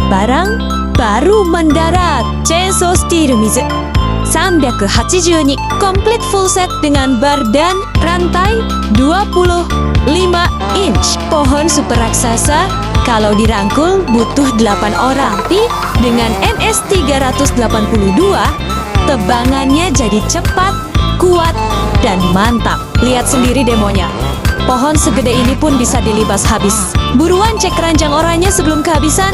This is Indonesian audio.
Barang baru mendarat. Chainsaw Steel Mizu 382 komplit full set dengan bar dan rantai 25 inch. Pohon super raksasa kalau dirangkul butuh 8 orang. Tapi dengan NS 382 tebangannya jadi cepat, kuat, dan mantap. Lihat sendiri demonya. Pohon segede ini pun bisa dilibas habis. Buruan cek keranjang oranye sebelum kehabisan.